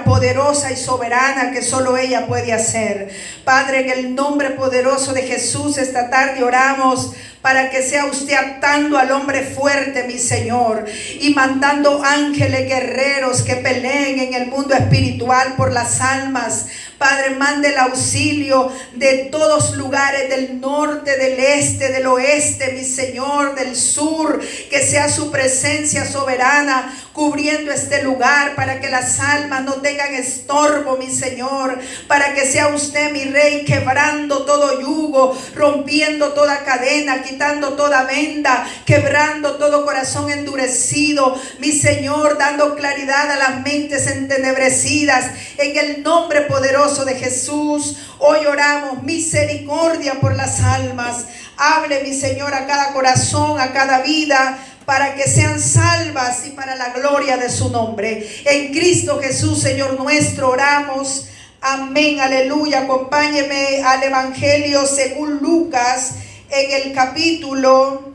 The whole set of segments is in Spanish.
Poderosa y soberana que solo ella puede hacer. Padre, en el nombre poderoso de Jesús, esta tarde oramos para que sea usted atando al hombre fuerte, mi Señor, y mandando ángeles guerreros que peleen en el mundo espiritual por las almas. Padre, mande el auxilio de todos lugares, del norte, del este, del oeste, mi Señor, del sur, que sea su presencia soberana cubriendo este lugar para que las almas no tengan estorbo, mi Señor, para que sea usted, mi Rey, quebrando todo yugo, rompiendo toda cadena, quitando toda venda, quebrando todo corazón endurecido, mi Señor, dando claridad a las mentes entenebrecidas, en el nombre poderoso de Jesús. Hoy oramos misericordia por las almas. Hable, mi Señor, a cada corazón, a cada vida, para que sean salvas y para la gloria de su nombre. En Cristo Jesús, Señor nuestro, oramos. Amén, aleluya. Acompáñeme al Evangelio según Lucas, en el capítulo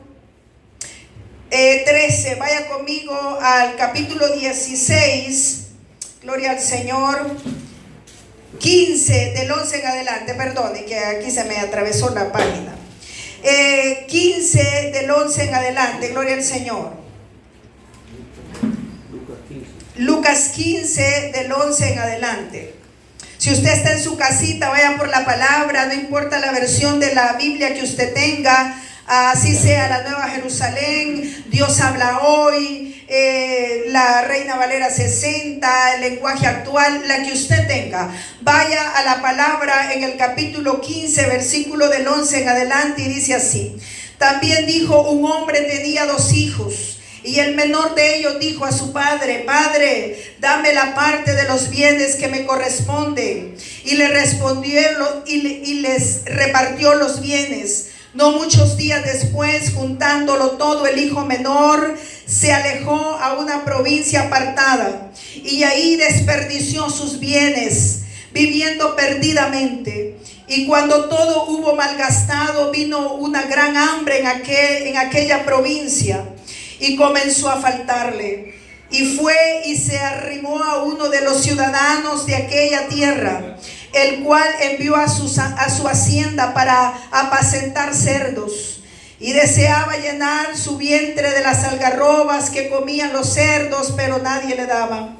13. Vaya conmigo al capítulo 16. Gloria al Señor. 15, del 11 en adelante. Perdone que aquí se me atravesó la página. 15 del 11 en adelante. Gloria al Señor. Lucas 15 del 11 en adelante. Si usted está en su casita, vaya por la palabra. No importa la versión de la Biblia que usted tenga, así sea la Nueva Jerusalén, Dios habla hoy, la Reina Valera 60, el lenguaje actual, la que usted tenga. Vaya a la palabra en el capítulo 15, versículo del 11 en adelante, y dice así: también dijo, un hombre tenía 2 hijos, y el menor de ellos dijo a su padre: Padre, dame la parte de los bienes que me corresponden. Y le respondió y les repartió los bienes. No muchos días después, juntándolo todo, el hijo menor se alejó a una provincia apartada y ahí desperdició sus bienes, viviendo perdidamente. Y cuando todo hubo malgastado, vino una gran hambre en aquella provincia y comenzó a faltarle. Y fue y se arrimó a uno de los ciudadanos de aquella tierra, el cual envió a su hacienda para apacentar cerdos, y deseaba llenar su vientre de las algarrobas que comían los cerdos, pero nadie le daba.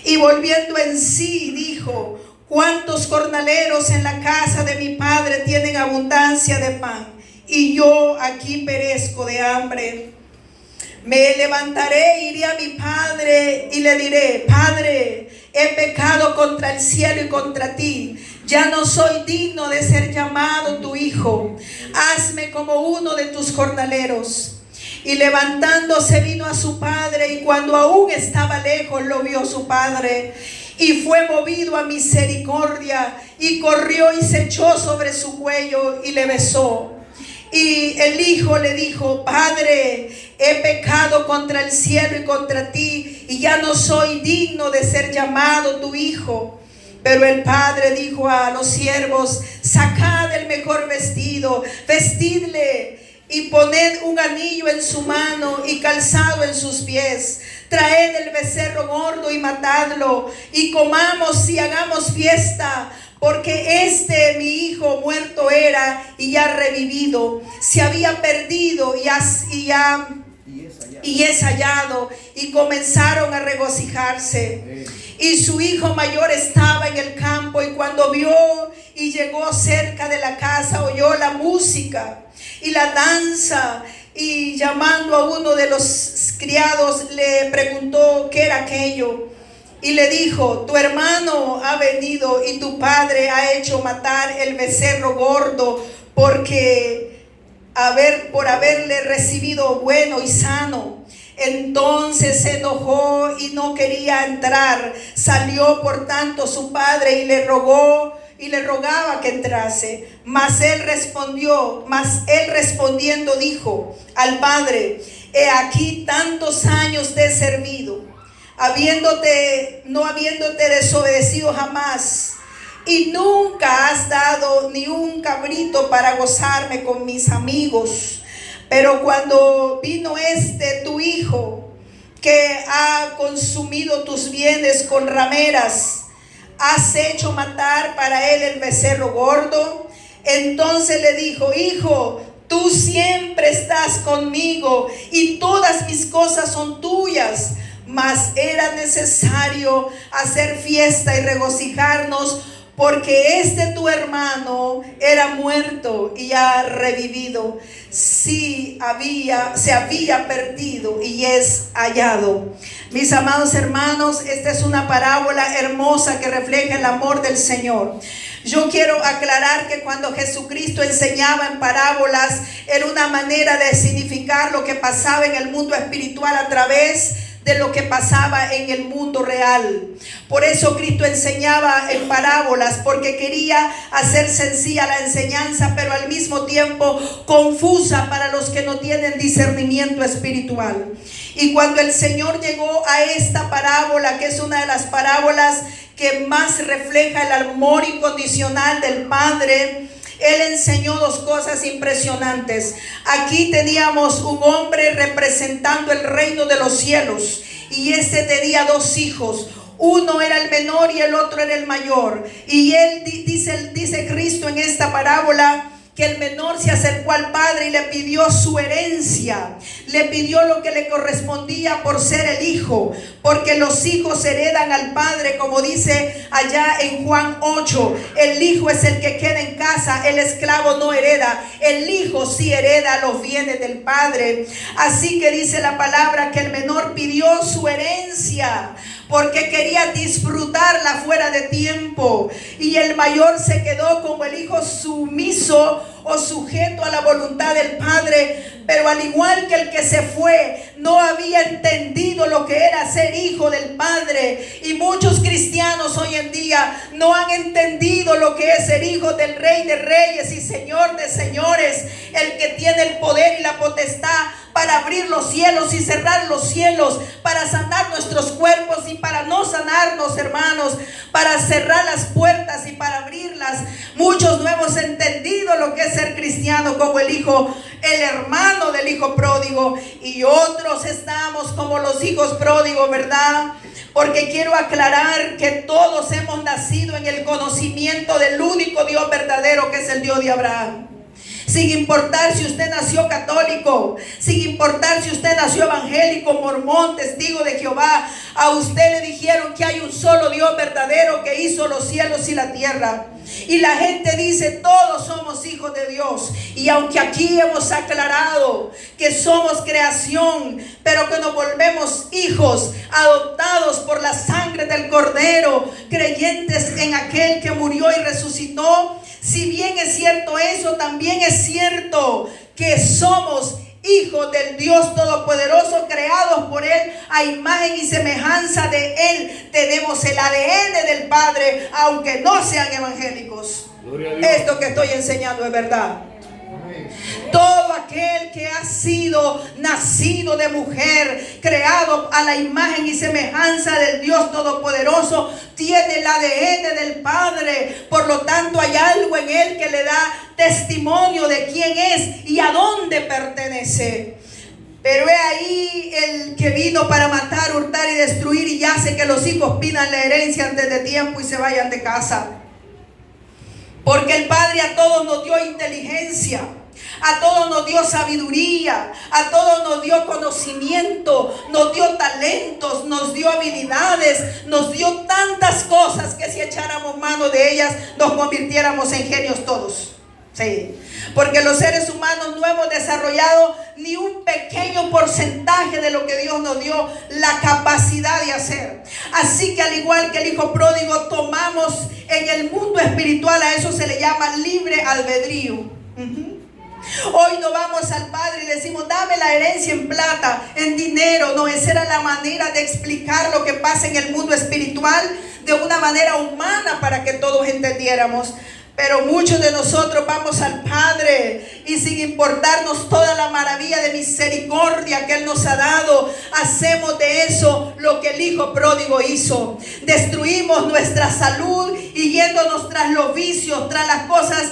Y volviendo en sí, dijo: ¿cuántos jornaleros en la casa de mi padre tienen abundancia de pan, y yo aquí perezco de hambre? Me levantaré, iré a mi padre y le diré: Padre, he pecado contra el cielo y contra ti. Ya no soy digno de ser llamado tu hijo. Hazme como uno de tus jornaleros. Y levantándose vino a su padre, y cuando aún estaba lejos lo vio su padre, y fue movido a misericordia, y corrió y se echó sobre su cuello y le besó. Y el hijo le dijo: Padre, he pecado contra el cielo y contra ti, y ya no soy digno de ser llamado tu hijo. Pero el padre dijo a los siervos: sacad el mejor vestido, vestidle, y poned un anillo en su mano y calzado en sus pies. Traed el becerro gordo y matadlo, y comamos y hagamos fiesta, porque mi hijo muerto era y ya revivido, se había perdido y es hallado. Y comenzaron a regocijarse. Y su hijo mayor estaba en el campo, y cuando vio y llegó cerca de la casa, oyó la música y la danza, y llamando a uno de los criados le preguntó qué era aquello. Y le dijo: tu hermano ha venido, y tu padre ha hecho matar el becerro gordo, por haberle recibido bueno y sano. Entonces se enojó y no quería entrar. Salió por tanto su padre y le rogaba que entrase. Mas él respondiendo dijo al padre: he aquí tantos años te he servido, no habiéndote desobedecido jamás, y nunca has dado ni un cabrito para gozarme con mis amigos. Pero cuando vino tu hijo, que ha consumido tus bienes con rameras? ¿Has hecho matar para él el becerro gordo? Entonces le dijo: hijo, tú siempre estás conmigo y todas mis cosas son tuyas. Mas era necesario hacer fiesta y regocijarnos, porque tu hermano era muerto y ha revivido. Sí, se había perdido y es hallado. Mis amados hermanos, esta es una parábola hermosa que refleja el amor del Señor. Yo quiero aclarar que cuando Jesucristo enseñaba en parábolas, era una manera de significar lo que pasaba en el mundo espiritual a través de lo que pasaba en el mundo real. Por eso Cristo enseñaba en parábolas, porque quería hacer sencilla la enseñanza, pero al mismo tiempo confusa para los que no tienen discernimiento espiritual. Y cuando el Señor llegó a esta parábola, que es una de las parábolas que más refleja el amor incondicional del Padre, Él enseñó dos cosas impresionantes. Aquí teníamos un hombre representando el reino de los cielos, y tenía dos hijos. Uno era el menor y el otro era el mayor. Y él dice Cristo en esta parábola que el menor se acercó al padre y le pidió su herencia, le pidió lo que le correspondía por ser el hijo, porque los hijos heredan al padre, como dice allá en Juan 8. El hijo es el que queda en casa, el esclavo no hereda, el hijo sí hereda los bienes del padre. Así que dice la palabra que el menor pidió su herencia, porque quería disfrutarla fuera de tiempo. Y el mayor se quedó como el hijo sumiso o sujeto a la voluntad del padre. Pero al igual que el que se fue, no había entendido lo que era ser hijo del Padre. Y muchos cristianos hoy en día no han entendido lo que es ser hijo del Rey de Reyes y Señor de Señores, el que tiene el poder y la potestad para abrir los cielos y cerrar los cielos, para sanar nuestros cuerpos y para no sanarnos, hermanos, para cerrar las puertas y para abrirlas. Muchos no hemos entendido lo que es ser cristiano, como el hijo, el hermano del hijo pródigo, y otros estamos como los hijos pródigos, ¿verdad? Porque quiero aclarar que todos hemos nacido en el conocimiento del único Dios verdadero, que es el Dios de Abraham. Sin importar si usted nació católico, sin importar si usted nació evangélico, mormón, testigo de Jehová, a usted le dijeron que hay un solo Dios verdadero que hizo los cielos y la tierra. Y la gente dice: todos somos hijos de Dios. Y aunque aquí hemos aclarado que somos creación, pero que nos volvemos hijos adoptados por la sangre del Cordero, creyentes en aquel que murió y resucitó, si bien es cierto eso, también es cierto que somos hijos del Dios Todopoderoso, creados por Él a imagen y semejanza de Él. Tenemos el ADN del Padre, aunque no sean evangélicos. Esto que estoy enseñando es verdad. Todo aquel que ha sido nacido de mujer, creado a la imagen y semejanza del Dios Todopoderoso, tiene el ADN del Padre. Por lo tanto, hay algo en él que le da testimonio de quién es y a dónde pertenece. Pero he ahí el que vino para matar, hurtar y destruir, y hace que los hijos pidan la herencia antes de tiempo y se vayan de casa. Porque el Padre a todos nos dio inteligencia, a todos nos dio sabiduría, a todos nos dio conocimiento, nos dio talentos, nos dio habilidades, nos dio tantas cosas que si echáramos mano de ellas nos convirtiéramos en genios todos. Sí, porque los seres humanos no hemos desarrollado ni un pequeño porcentaje de lo que Dios nos dio la capacidad de hacer. Así que al igual que el hijo pródigo, tomamos en el mundo espiritual, a eso se le llama libre albedrío. Hoy no vamos al Padre y le decimos: dame la herencia en plata, en dinero. No, esa era la manera de explicar lo que pasa en el mundo espiritual de una manera humana para que todos entendiéramos. Pero muchos de nosotros vamos al Padre y sin importarnos toda la maravilla de misericordia que Él nos ha dado, hacemos de eso lo que el hijo pródigo hizo. Destruimos nuestra salud y yéndonos tras los vicios, tras las cosas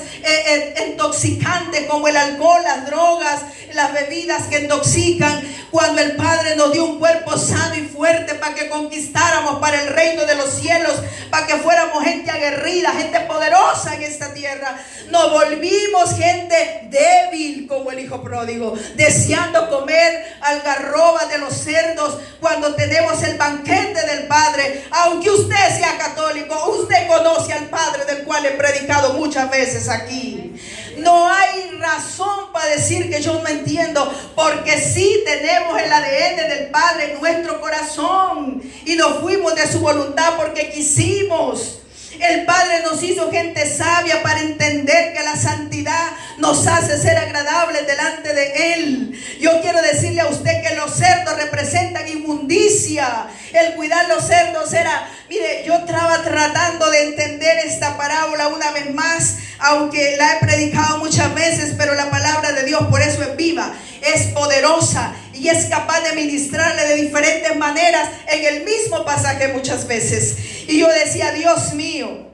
intoxicantes como el alcohol, las drogas, las bebidas que intoxican. cuando el Padre nos dio un cuerpo sano y fuerte para que conquistáramos para el reino de los cielos, para que fuéramos gente aguerrida, gente poderosa en esta tierra. Nos volvimos gente débil como el hijo pródigo, deseando comer algarrobas de los cerdos cuando tenemos el banquete del Padre. Aunque usted sea católico, usted conoce al Padre del cual he predicado muchas veces aquí. No hay razón para decir que yo no entiendo, porque sí tenemos el ADN del Padre en nuestro corazón y nos fuimos de su voluntad porque quisimos. El Padre nos hizo gente sabia para entender que la santidad nos hace ser agradables delante de Él. Yo quiero decirle a usted que los cerdos representan inmundicia. El cuidar los cerdos era, mire, yo estaba tratando de entender esta parábola una vez más, aunque la he predicado muchas veces, pero la palabra de Dios por eso es viva, es poderosa y es capaz de ministrarle de diferentes maneras en el mismo pasaje muchas veces. Y yo decía, Dios mío,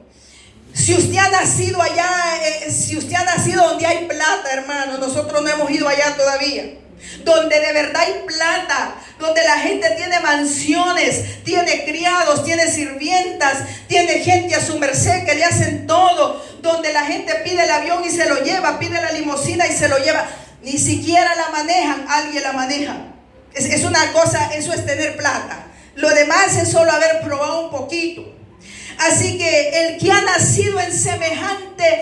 si usted ha nacido allá, si usted ha nacido donde hay plata, hermano, nosotros no hemos ido allá todavía, donde de verdad hay plata, donde la gente tiene mansiones, tiene criados, tiene sirvientas, tiene gente a su merced que le hacen todo, donde la gente pide el avión y se lo lleva, pide la limusina y se lo lleva. Ni siquiera la manejan, alguien la maneja. Es una cosa, eso es tener plata. Lo demás es solo haber probado un poquito. Así que el que ha nacido en semejante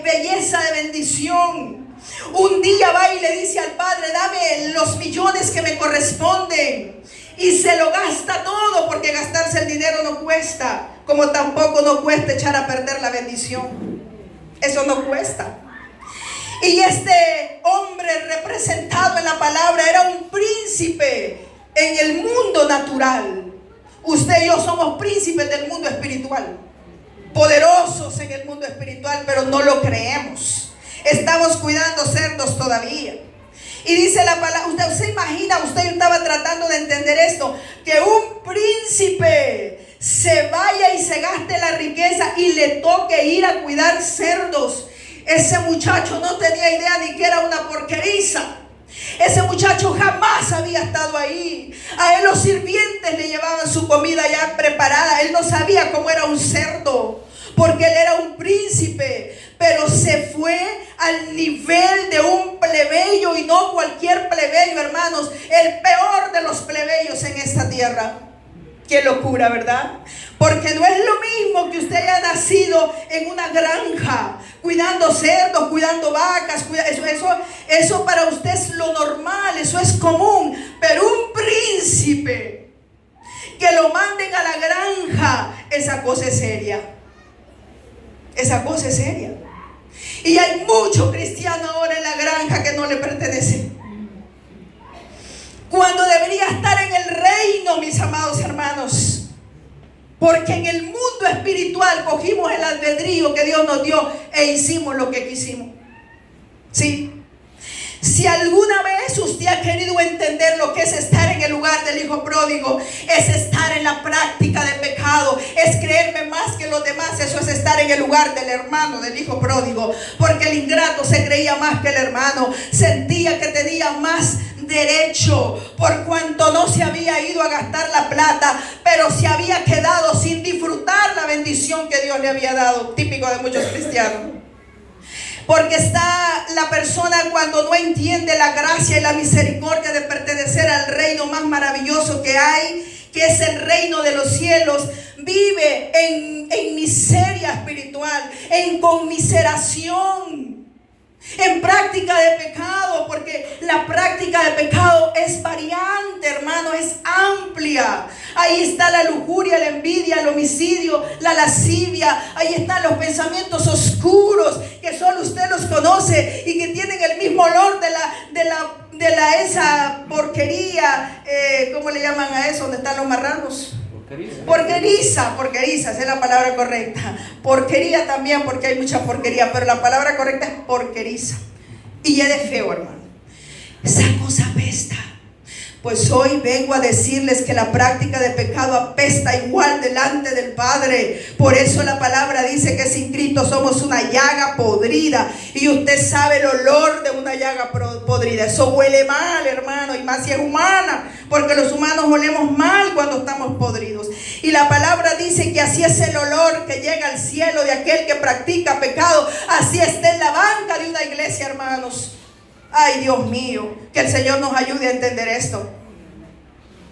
belleza de bendición, un día va y le dice al Padre, dame los millones que me corresponden. Y se lo gasta todo, porque gastarse el dinero no cuesta, como tampoco no cuesta echar a perder la bendición. Eso no cuesta. Y este hombre representado en la palabra era un príncipe en el mundo natural. Usted y yo somos príncipes del mundo espiritual, poderosos en el mundo espiritual, pero no lo creemos. Estamos cuidando cerdos todavía. Y dice la palabra, usted se imagina, usted estaba tratando de entender esto, que un príncipe se vaya y se gaste la riqueza y le toque ir a cuidar cerdos. Ese muchacho no tenía idea ni que era una porqueriza. Ese muchacho jamás había estado ahí. A él los sirvientes le llevaban su comida ya preparada. Él no sabía cómo era un cerdo, porque él era un príncipe. Pero se fue al nivel de un plebeyo, y no cualquier plebeyo, hermanos. El peor de los plebeyos en esta tierra. Qué locura, ¿verdad? Porque no es lo mismo que usted haya nacido en una granja, cuidando cerdos, cuidando vacas. Eso para usted es lo normal, eso es común. Pero un príncipe, que lo manden a la granja, esa cosa es seria. Esa cosa es seria. Y hay muchos cristianos ahora en la granja que no le pertenecen, cuando debería estar en el reino, mis amados hermanos. Porque en el mundo espiritual cogimos el albedrío que Dios nos dio e hicimos lo que quisimos. ¿Sí? Si alguna vez usted ha querido entender lo que es estar en el lugar del hijo pródigo, es estar en la práctica de pecado, es creerme más que los demás. Eso es estar en el lugar del hermano del hijo pródigo, porque el ingrato se creía más que el hermano, sentía que tenía más derecho, por cuanto no se había ido a gastar la plata, pero se había quedado sin disfrutar la bendición que Dios le había dado, típico de muchos cristianos. Porque está la persona, cuando no entiende la gracia y la misericordia de pertenecer al reino más maravilloso que hay, que es el reino de los cielos, vive en miseria espiritual, en conmiseración, en práctica de pecado, porque la práctica de pecado es variante, hermano, es amplia. Ahí está la lujuria, la envidia, el homicidio, la lascivia. Ahí están los pensamientos oscuros que solo usted los conoce y que tienen el mismo olor de esa porquería. ¿Cómo le llaman a eso? ¿Dónde están los marranos? Porqueriza, esa es la palabra correcta. Porquería también, porque hay mucha porquería, pero la palabra correcta es porqueriza. Y es de feo, hermano. Esa cosa apesta. Pues hoy vengo a decirles que la práctica de pecado apesta igual delante del Padre. Por eso la palabra dice que sin Cristo somos una llaga podrida. Y usted sabe el olor de una llaga podrida. Eso huele mal, hermano, y más si es humana, porque los humanos olemos mal cuando estamos podridos. Y la palabra dice que así es el olor que llega al cielo de aquel que practica pecado. Así está en la banca de una iglesia, hermanos. Ay, Dios mío, que el Señor nos ayude a entender esto.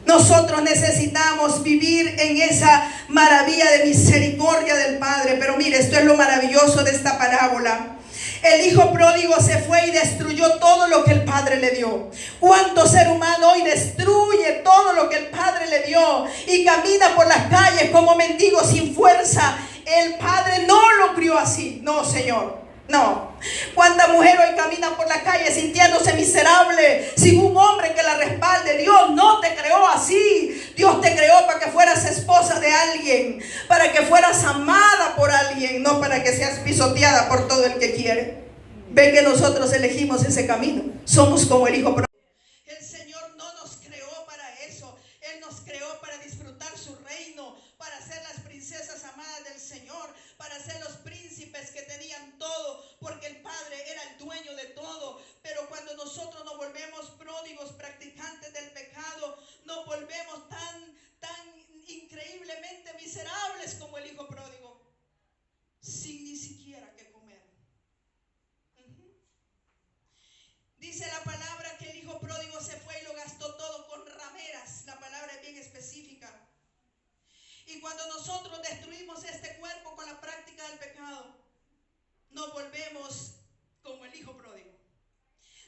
Nosotros necesitamos vivir en esa maravilla de misericordia del Padre. Pero mire, esto es lo maravilloso de esta parábola. El hijo pródigo se fue y destruyó todo lo que el Padre le dio. ¿Cuánto ser humano hoy destruye todo lo que el Padre le dio y camina por las calles como mendigo sin fuerza? El Padre no lo crió así. No, Señor. No. ¿Cuánta mujer hoy camina por la calle sintiéndose miserable, sin un hombre que la respalde? Dios no te creó así. Dios te creó para que fueras esposa de alguien, para que fueras amada por alguien, no para que seas pisoteada por todo el que quiere. Ven que nosotros elegimos ese camino. Somos como el hijo pródigo. El Señor no nos creó para eso. Él nos creó para disfrutar su reino, para ser las princesas amadas del Señor, para ser los príncipes que tenían todo, porque el Padre era el dueño de todo. Pero cuando nosotros nos volvemos pródigos, practicantes del pecado, nos volvemos tan increíblemente miserables como el hijo pródigo, sin ni siquiera que comer. Dice la palabra que el hijo pródigo se fue y lo gastó todo con rameras. La palabra es bien específica. Y cuando nosotros destruimos este cuerpo con la práctica del pecado, nos volvemos como el hijo pródigo,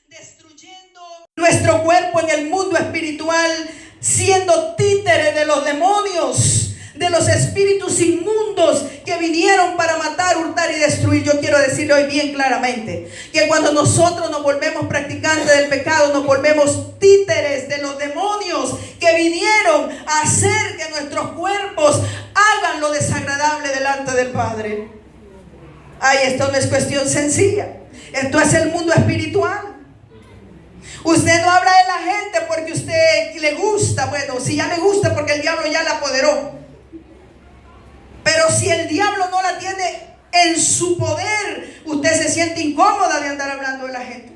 destruyendo nuestro cuerpo en el mundo espiritual, siendo títeres de los demonios, de los espíritus inmundos que vinieron para matar, hurtar y destruir. Yo quiero decirle hoy bien claramente que cuando nosotros nos volvemos practicantes del pecado, nos volvemos títeres de los demonios que vinieron a hacer que nuestros cuerpos hagan lo desagradable delante del Padre. Ay, esto no es cuestión sencilla. Esto es el mundo espiritual. Usted no habla de la gente porque usted le gusta. Bueno, si ya le gusta porque el diablo ya la apoderó. Pero si el diablo no la tiene en su poder, usted se siente incómoda de andar hablando de la gente.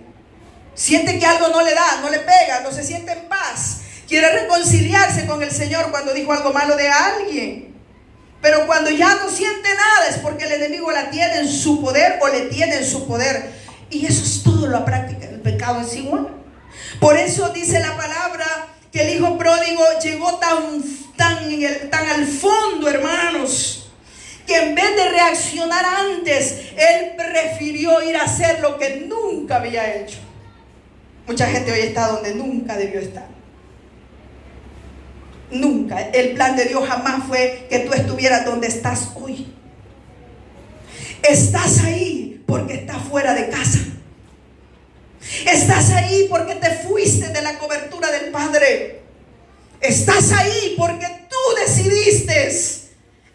Siente que algo no le da, no le pega, no se siente en paz. Quiere reconciliarse con el Señor cuando dijo algo malo de alguien. Pero cuando ya no siente nada es porque el enemigo la tiene en su poder o le tiene en su poder. Y eso es todo la práctica del pecado, es igual. Por eso dice la palabra que el hijo pródigo llegó tan al fondo, hermanos, que en vez de reaccionar antes, él prefirió ir a hacer lo que nunca había hecho. Mucha gente hoy está donde nunca debió estar. Nunca. El plan de Dios jamás fue que tú estuvieras donde estás hoy. Estás ahí porque estás fuera de casa. Estás ahí porque te fuiste de la cobertura del Padre. Estás ahí porque tú decidiste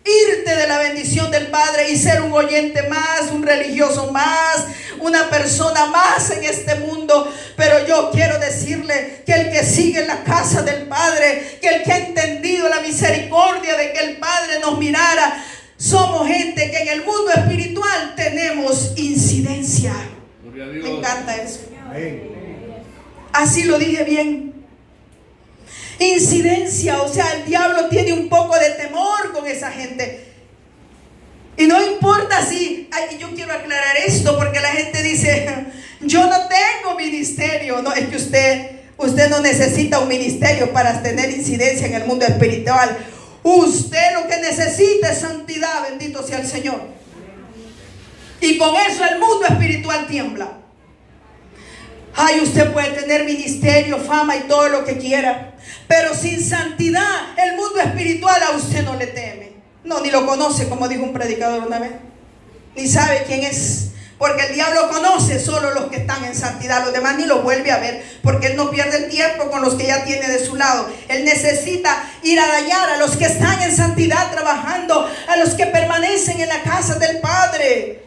irte de la bendición del Padre y ser un oyente más, un religioso más, una persona más en este mundo. Pero yo quiero decirle que el que sigue en la casa del Padre, que el que ha entendido la misericordia de que el Padre nos mirara, somos gente que en el mundo espiritual tenemos incidencia. Me encanta eso. Así lo dije bien. Incidencia, o sea, el diablo tiene un poco de temor con esa gente. Y no importa si, yo quiero aclarar esto porque la gente dice, yo no tengo ministerio. No, es que usted no necesita un ministerio para tener incidencia en el mundo espiritual. Usted lo que necesita es santidad, bendito sea el Señor. Y con eso el mundo espiritual tiembla. Ay, usted puede tener ministerio, fama y todo lo que quiera, pero sin santidad el mundo espiritual a usted no le teme. No, ni lo conoce, como dijo un predicador una vez. Ni sabe quién es, porque el diablo conoce solo los que están en santidad. Los demás ni los vuelve a ver, porque él no pierde el tiempo con los que ya tiene de su lado. Él necesita ir a dañar a los que están en santidad trabajando, a los que permanecen en la casa del Padre.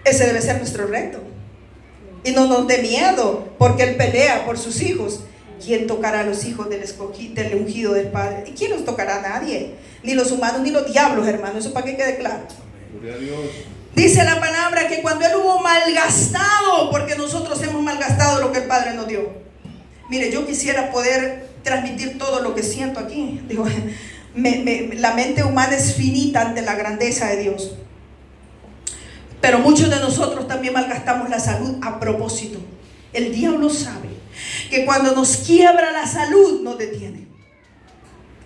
Ese debe ser nuestro reto. Y no nos dé miedo, porque Él pelea por sus hijos. ¿Quién tocará a los hijos del ungido del Padre? ¿Y quién los tocará? Nadie. Ni los humanos ni los diablos, hermano. Eso para que quede claro. Gloria a Dios. Dice la palabra que cuando Él hubo malgastado, porque nosotros hemos malgastado lo que el Padre nos dio. Mire, yo quisiera poder transmitir todo lo que siento aquí. Digo, la mente humana es finita ante la grandeza de Dios. Pero muchos de nosotros también malgastamos la salud a propósito. El diablo sabe que cuando nos quiebra la salud nos detiene.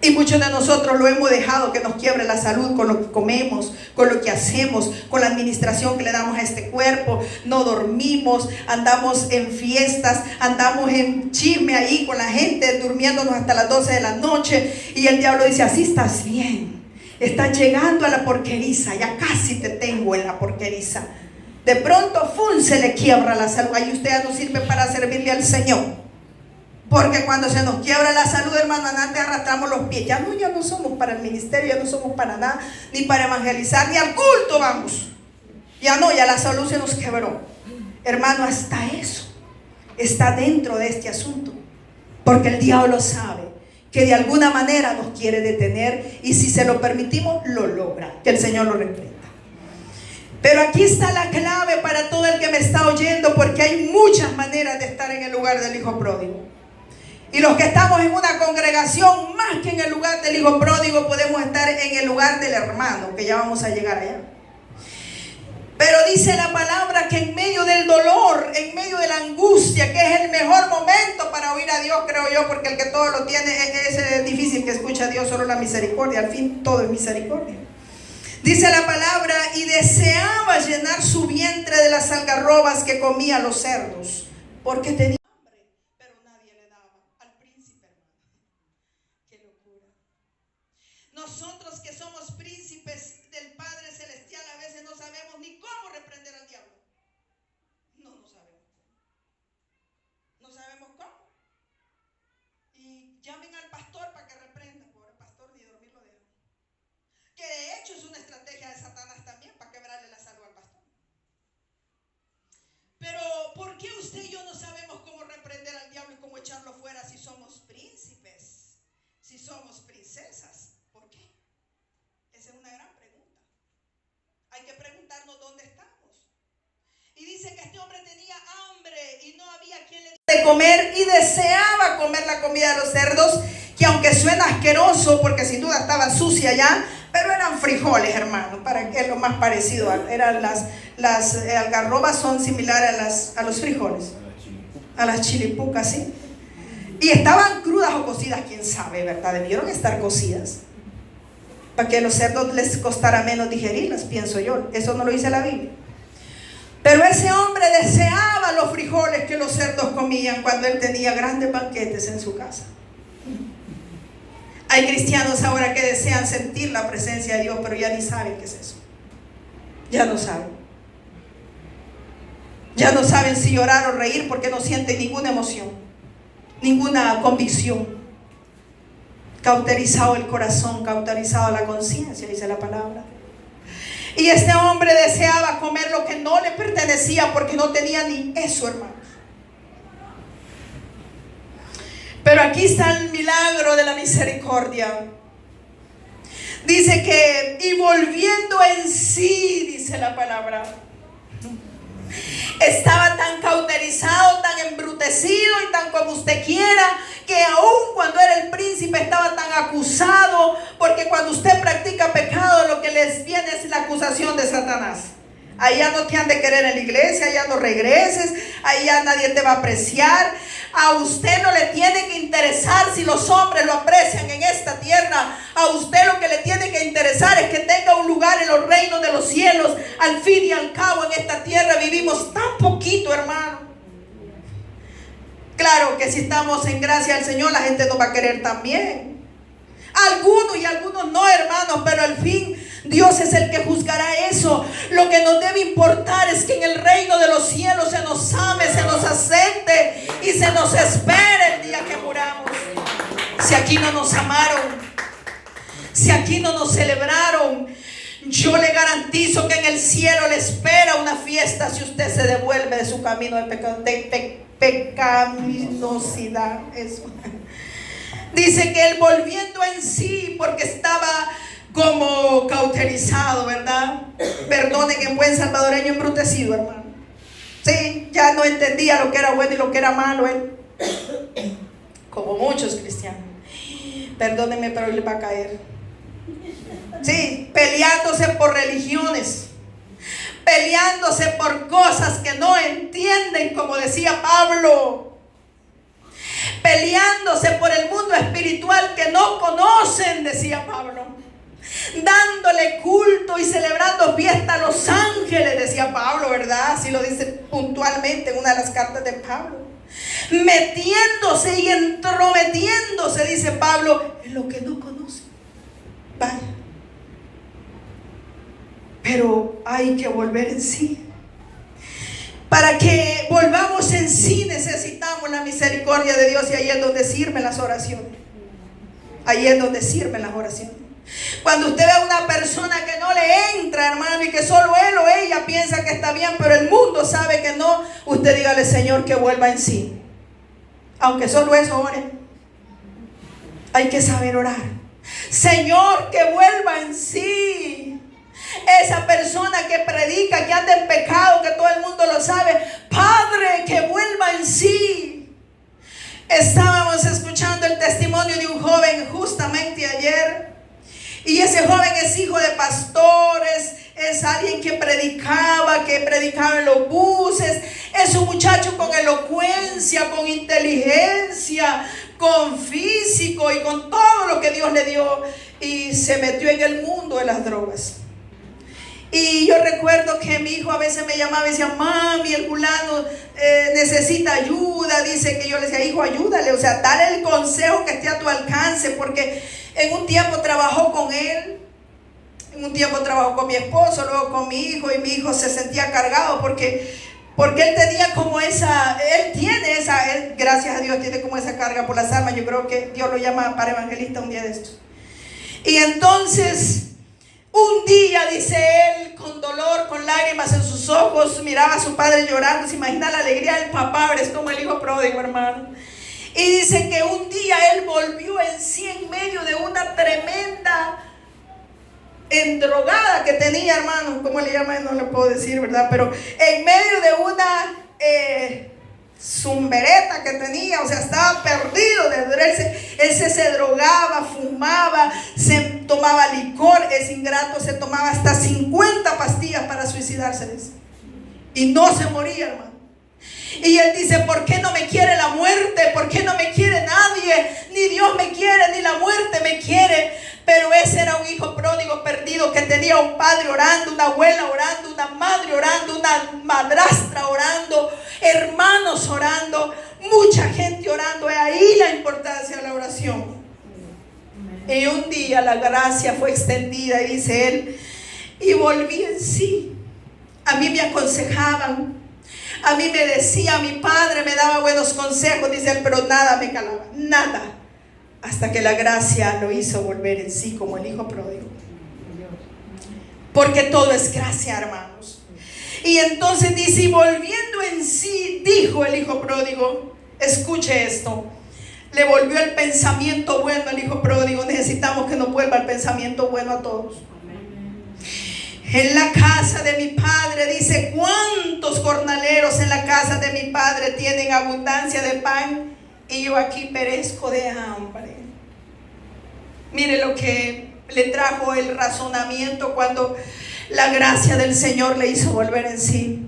Y muchos de nosotros lo hemos dejado que nos quiebre la salud con lo que comemos, con lo que hacemos, con la administración que le damos a este cuerpo. No dormimos, andamos en fiestas, andamos en chisme ahí con la gente, durmiéndonos hasta las 12 de la noche. Y el diablo dice, así estás bien, estás llegando a la porqueriza, ya casi te tengo en la porqueriza. De pronto, ¡fum!, se le quiebra la salud. Ahí usted ya no sirve para servirle al Señor. Porque cuando se nos quiebra la salud, hermano, antes arrastramos los pies. Ya no somos para el ministerio, ya no somos para nada, ni para evangelizar, ni al culto vamos. Ya la salud se nos quebró. Hermano, hasta eso está dentro de este asunto. Porque el diablo sabe que de alguna manera nos quiere detener, y si se lo permitimos, lo logra. Que el Señor lo reprenda. Pero aquí está la clave para todo el que me está oyendo, porque hay muchas maneras de estar en el lugar del hijo pródigo. Y los que estamos en una congregación, más que en el lugar del hijo pródigo, podemos estar en el lugar del hermano, que ya vamos a llegar allá. Pero dice la palabra que en medio del dolor, en medio de la angustia, que es el mejor momento para oír a Dios, creo yo, porque el que todo lo tiene es difícil que escuche a Dios, solo la misericordia. Al fin todo es misericordia. Dice la palabra, y deseaba llenar su vientre de las algarrobas que comían los cerdos, porque tenía hambre, pero nadie le daba. Al príncipe, hermano. Qué locura. Nosotros que somos príncipes del Padre Celestial, a veces no sabemos ni cómo reprender al diablo. No sabemos cómo. No sabemos cómo. Y llamen al pastor para que reprenda. Pobre pastor, ni dormir lo deja. Que de hecho es una estrategia de Satanás también, para quebrarle la salud al pastor. Pero ¿por qué usted y yo no sabemos cómo reprender al diablo y cómo echarlo fuera si somos príncipes, si somos princesas? ¿Por qué? Esa es una gran pregunta. Hay que preguntarnos dónde estamos. Y dice que este hombre tenía hambre y no había quien le diera de comer, y deseaba comer la comida de los cerdos, que aunque suena asqueroso, porque sin duda estaba sucia ya, pero eran frijoles, hermano, para que es lo más parecido. Eran las algarrobas son similares a los frijoles, a las chilipucas, ¿sí? Y estaban crudas o cocidas, quién sabe, ¿verdad? Debieron estar cocidas, para que a los cerdos les costara menos digerirlas, pienso yo. Eso no lo dice la Biblia. Pero ese hombre deseaba los frijoles que los cerdos comían cuando él tenía grandes banquetes en su casa. Hay cristianos ahora que desean sentir la presencia de Dios, pero ya ni saben qué es eso. Ya no saben. Ya no saben si llorar o reír, porque no sienten ninguna emoción, ninguna convicción. Cauterizado el corazón, cauterizado la conciencia, dice la palabra. Y este hombre deseaba comer lo que no le pertenecía, porque no tenía ni eso, hermano. Pero aquí está el milagro de la misericordia. Dice que, y volviendo en sí, dice la palabra, estaba tan cauterizado, tan embrutecido y tan como usted quiera, que aún cuando era el príncipe estaba tan acusado, porque cuando usted practica pecado, lo que les viene es la acusación de Satanás. Ahí ya no te han de querer en la iglesia, ya no regreses, ahí ya nadie te va a apreciar. A usted no le tiene que interesar si los hombres lo aprecian en esta tierra. A usted lo que le tiene que interesar es que tenga un lugar en los reinos de los cielos. Al fin y al cabo, en esta tierra vivimos tan poquito, hermano. Claro que si estamos en gracia del Señor, la gente nos va a querer también. Algunos y algunos no, hermanos, pero al fin Dios es el que juzgará eso. Lo que nos debe importar es que en el reino de los cielos se nos ame, se nos acepte y se nos espere el día que muramos. Si aquí no nos amaron, si aquí no nos celebraron, yo le garantizo que en el cielo le espera una fiesta si usted se devuelve de su camino de pecaminosidad. Eso. Dice que él volviendo en sí, porque estaba como cauterizado, ¿verdad? Perdonen en buen salvadoreño, embrutecido, hermano. Sí, ya no entendía lo que era bueno y lo que era malo él. Como muchos cristianos. Perdónenme, pero le va a caer. Sí, peleándose por religiones, peleándose por cosas que no entienden, como decía Pablo, peleándose por el mundo espiritual que no conocen, decía Pablo, dándole culto y celebrando fiesta a los ángeles, decía Pablo, ¿verdad? Así lo dice puntualmente en una de las cartas de Pablo. Metiéndose y entrometiéndose, dice Pablo, en lo que no conocen. Vaya. Pero hay que volver en sí. Para que volvamos en sí necesitamos la misericordia de Dios, y ahí es donde sirven las oraciones. Ahí es donde sirven las oraciones. Cuando usted ve a una persona que no le entra, hermano, y que solo él o ella piensa que está bien, pero el mundo sabe que no, usted dígale: Señor, que vuelva en sí. Aunque solo eso, ore. Hay que saber orar. Señor, que vuelva en sí. Esa persona que predica, que anda en pecado, que todo el mundo lo sabe, Padre, que vuelva en sí. Estábamos escuchando el testimonio de un joven justamente ayer, y ese joven es hijo de pastores, es alguien que predicaba en los buses, es un muchacho con elocuencia, con inteligencia, con físico y con todo lo que Dios le dio, y se metió en el mundo de las drogas. Y yo recuerdo que mi hijo a veces me llamaba y decía: mami, el fulano necesita ayuda. Dice que yo le decía: hijo, ayúdale, o sea, dale el consejo que esté a tu alcance, porque en un tiempo trabajó con él, en un tiempo trabajó con mi esposo, luego con mi hijo, y mi hijo se sentía cargado porque él tenía como esa, gracias a Dios, tiene como esa carga por las almas. Yo creo que Dios lo llama para evangelista un día de estos. Y entonces, un día, dice él, con dolor, con lágrimas en sus ojos, miraba a su padre llorando. Se imagina la alegría del papá, es como el hijo pródigo, hermano. Y dice que un día él volvió en sí en medio de una tremenda endrogada que tenía, hermano. ¿Cómo le llaman? No le puedo decir, ¿verdad? Pero en medio de una zumbereta que tenía, o sea, estaba perdido de él se drogaba, fumaba, se tomaba licor. Ese ingrato se tomaba hasta 50 pastillas para suicidarse, y no se moría, hermano. Y él dice: ¿por qué no me quiere la muerte? ¿Por qué no me quiere nadie? Ni Dios me quiere, ni la muerte me quiere. Pero ese era un hijo pródigo perdido, que tenía un padre orando, una abuela orando, una madre orando, una madrastra orando, hermanos orando, mucha gente orando. Es ahí la importancia de la oración. Y un día la gracia fue extendida, y dice él, y volví en sí. A mí me aconsejaban, a mí me decía, mi padre me daba buenos consejos, dice él, pero nada me calaba, nada. Hasta que la gracia lo hizo volver en sí, como el hijo pródigo. Porque todo es gracia, hermanos. Y entonces dice: y volviendo en sí, dijo el hijo pródigo, escuche esto, le volvió el pensamiento bueno al hijo pródigo. Necesitamos que nos vuelva el pensamiento bueno a todos. En la casa de mi padre, dice, ¿cuántos jornaleros en la casa de mi padre tienen abundancia de pan? Y yo aquí perezco de hambre. Mire lo que le trajo el razonamiento cuando la gracia del Señor le hizo volver en sí.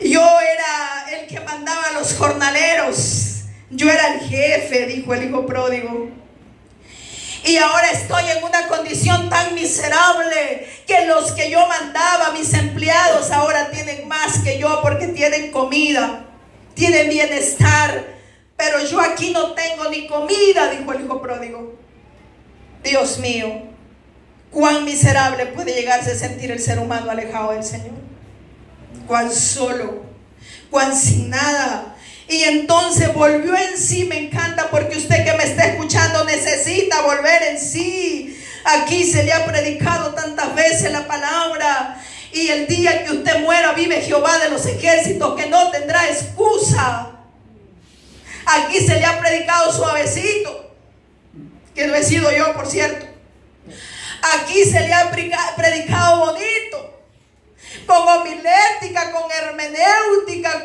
Yo era el que mandaba a los jornaleros. Yo era el jefe, dijo el hijo pródigo. Y ahora estoy en una condición tan miserable que los que yo mandaba, mis empleados, ahora tienen más que yo porque tienen comida, tienen bienestar. Pero yo aquí no tengo ni comida, dijo el hijo pródigo. Dios mío, cuán miserable puede llegarse a sentir el ser humano alejado del Señor. Cuán solo, cuán sin nada. Y entonces volvió en sí. Me encanta, porque usted que me está escuchando necesita volver en sí. Aquí se le ha predicado tantas veces la palabra Y el día que usted muera, vive Jehová de los ejércitos, que no tendrá excusa. Aquí se le ha predicado suavecito, que no he sido yo, por cierto. Aquí se le ha predicado bonito, con homilética, con hermenéutica,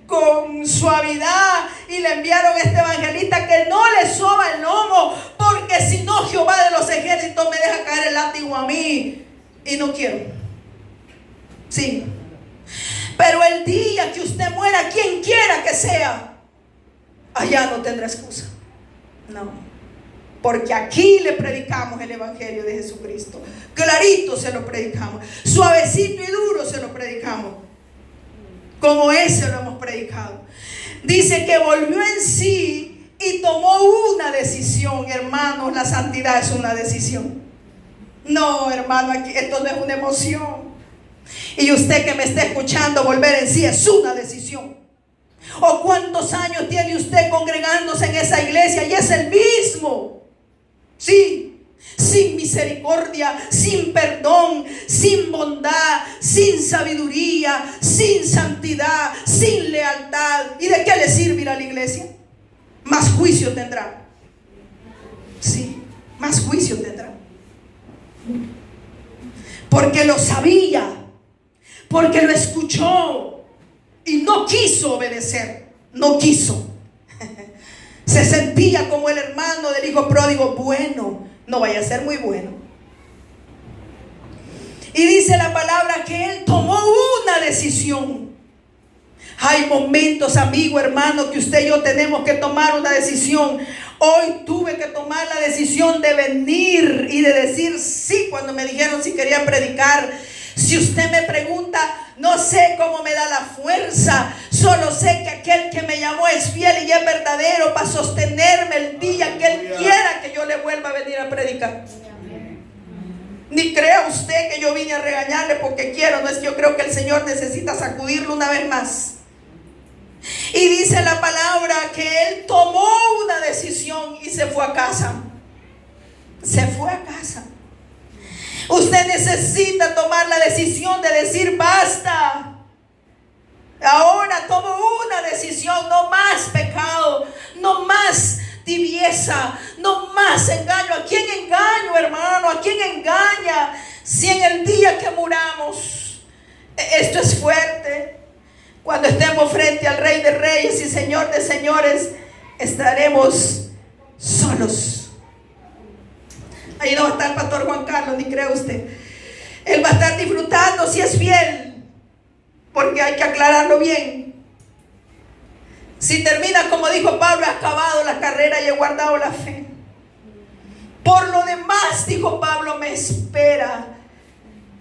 con suavidad. Y le enviaron a este evangelista que no le soba el lomo, porque si no, Jehová de los ejércitos me deja caer el látigo a mí. Y no quiero. Sí. Pero el día que usted muera, quien quiera que sea, allá no tendrá excusa. No. Porque aquí le predicamos el evangelio de Jesucristo. Clarito se lo predicamos. Suavecito y duro se lo predicamos. Como ese lo hemos predicado. Dice que volvió en sí y tomó una decisión. Hermanos, la santidad es una decisión. No, hermano, aquí esto no es una emoción. Y usted que me está escuchando, volver en sí es una decisión. ¿O cuántos años tiene usted congregándose en esa iglesia y es el mismo? Sí, sin misericordia, sin perdón, sin bondad, sin sabiduría, sin santidad, sin lealtad. ¿Y de qué le sirve ir a la iglesia? Más juicio tendrá. Sí, más juicio tendrá. Porque lo sabía, porque lo escuchó y no quiso obedecer. No quiso. Se sentía como el hermano del hijo pródigo. Bueno, no vaya a ser muy bueno. Y dice la palabra que él tomó una decisión. Hay momentos, amigo, hermano, que usted y yo tenemos que tomar una decisión. Hoy tuve que tomar la decisión de venir y de decir sí cuando me dijeron si quería predicar. Si usted me pregunta, no sé cómo me da la fuerza. Solo sé que aquel que me llamó es fiel y es verdadero para sostenerme el día que Él quiera que yo le vuelva a venir a predicar. Ni crea usted que yo vine a regañarle porque quiero. No es que yo creo que el Señor necesita sacudirlo una vez más. Y dice la palabra que él tomó una decisión y se fue a casa. Se fue a casa. Usted necesita tomar la decisión de decir basta. Ahora tomo una decisión. No más pecado, no más tibieza, no más engaño. ¿A quién engaño, hermano? ¿A quién engaña? Si en el día que muramos, esto es fuerte. Cuando estemos frente al Rey de Reyes y Señor de Señores, estaremos solos. Ahí no va a estar el pastor Juan Carlos, ni cree usted. Él va a estar disfrutando si es fiel, porque hay que aclararlo bien. Si termina como dijo Pablo, he acabado la carrera y he guardado la fe. Por lo demás, dijo Pablo, me espera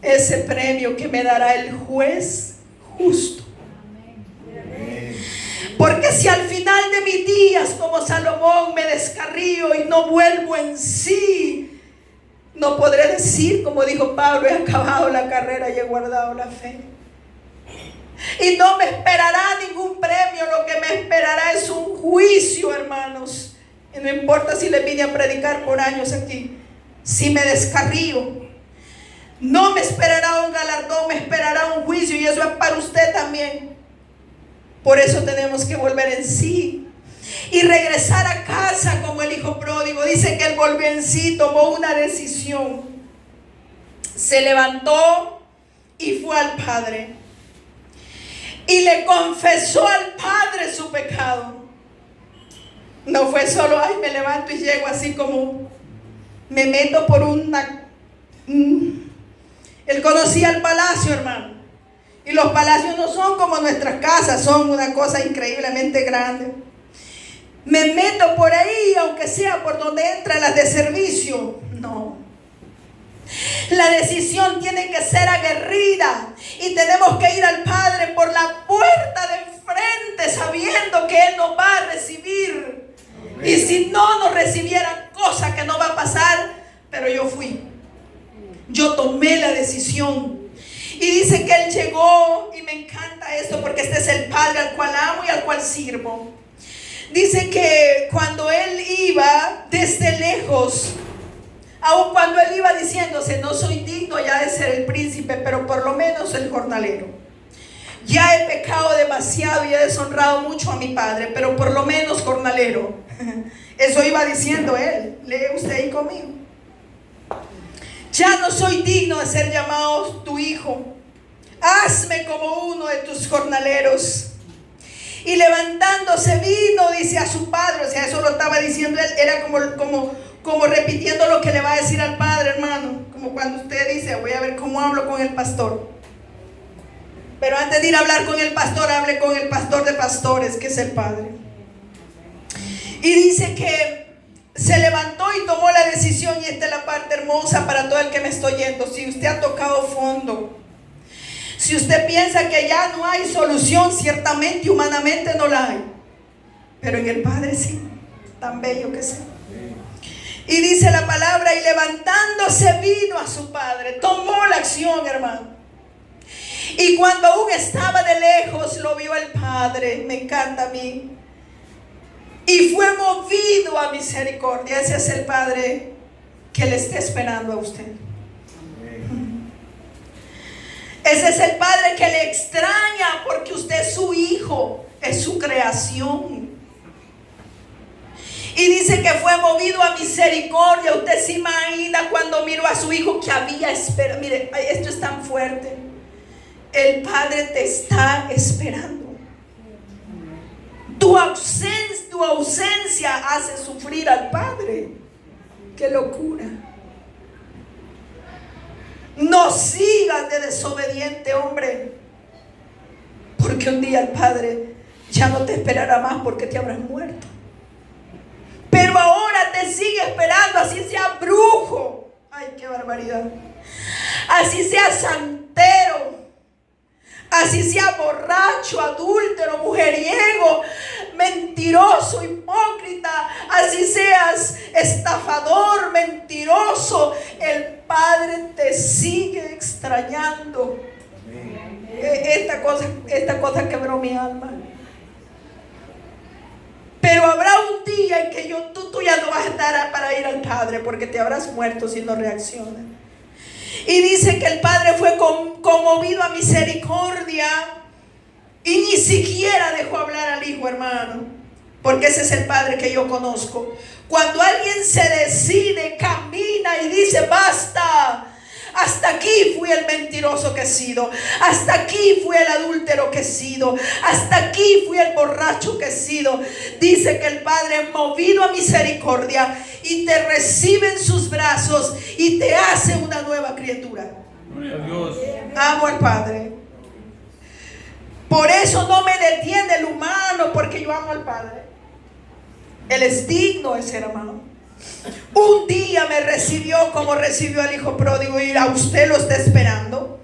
ese premio que me dará el juez justo. Porque si al final de mis días, como Salomón, me descarrío y no vuelvo en sí, no podré decir, como dijo Pablo, he acabado la carrera y he guardado la fe. Y no me esperará ningún premio, lo que me esperará es un juicio, hermanos. Y no importa si le vine a predicar por años aquí, si me descarrío, no me esperará un galardón, me esperará un juicio, y eso es para usted también. Por eso tenemos que volver en sí y regresar a casa como el hijo pródigo. Dice que él volvió en sí, tomó una decisión. Se levantó y fue al Padre. Y le confesó al Padre su pecado. No fue solo, ay, me levanto y llego así como me meto por una... Él conocía el palacio, hermano. Y los palacios no son como nuestras casas, son una cosa increíblemente grande. Me meto por ahí, aunque sea por donde entran las de servicio. No. La decisión tiene que ser aguerrida. Y tenemos que ir al Padre por la puerta de enfrente, sabiendo que Él nos va a recibir. Amén. Y si no nos recibiera, cosa que no va a pasar, pero yo fui. Yo tomé la decisión. Y dice que él llegó, y me encanta esto porque este es el Padre al cual amo y al cual sirvo. Dice que cuando él iba desde lejos, aun cuando él iba diciéndose, no soy digno ya de ser el príncipe, pero por lo menos el jornalero. Ya he pecado demasiado y he deshonrado mucho a mi padre, pero por lo menos jornalero. Eso iba diciendo él. Lee usted ahí conmigo. Ya no soy digno de ser llamado tu hijo. Hazme como uno de tus jornaleros. Y levantándose vino, dice a su padre. O sea, eso lo estaba diciendo él. Era como repitiendo lo que le va a decir al padre, hermano. Como cuando usted dice, voy a ver cómo hablo con el pastor. Pero antes de ir a hablar con el pastor, hable con el pastor de pastores, que es el padre. Y dice que se levantó y tomó la decisión. Y esta es la parte hermosa para todo el que me está oyendo. Si usted ha tocado fondo, si usted piensa que ya no hay solución, ciertamente humanamente no la hay, pero en el Padre sí, tan bello que sea. Y dice la palabra, y levantándose vino a su padre. Tomó la acción, hermano. Y cuando aún estaba de lejos, lo vio el padre. Me encanta a mí. Y fue movido a misericordia. Ese es el padre que le está esperando a usted. Ese es el padre que le extraña porque usted es su hijo, es su creación. Y dice que fue movido a misericordia. Usted se imagina cuando miró a su hijo que había esperado. Mire, esto es tan fuerte. El padre te está esperando. Tu ausencia hace sufrir al padre. ¡Qué locura! No sigas de desobediente, hombre, porque un día el padre ya no te esperará más porque te habrás muerto. Pero ahora te sigue esperando, así sea brujo. Ay, qué barbaridad. Así sea santero, así sea borracho, adúltero, mujeriego, mentiroso, hipócrita, así seas estafador, mentiroso, el Padre te sigue extrañando. Esta cosa quebró mi alma. Pero habrá un día en que tú ya no vas a estar para ir al Padre, porque te habrás muerto si no reaccionas. Y dice que el padre fue conmovido a misericordia y ni siquiera dejó hablar al hijo, hermano, porque ese es el padre que yo conozco. Cuando alguien se decide, camina y dice, basta, hasta aquí fui el mentiroso que he sido, hasta aquí fui el adúltero que he sido, hasta aquí fui el borracho que he sido. Dice que el Padre, movido a misericordia, y te recibe en sus brazos y te hace una nueva criatura. Gloria a Dios. Amo al Padre. Por eso no me detiene el humano, porque yo amo al Padre. Él es digno de ser amado. Un día me recibió como recibió al hijo pródigo, y a usted lo está esperando.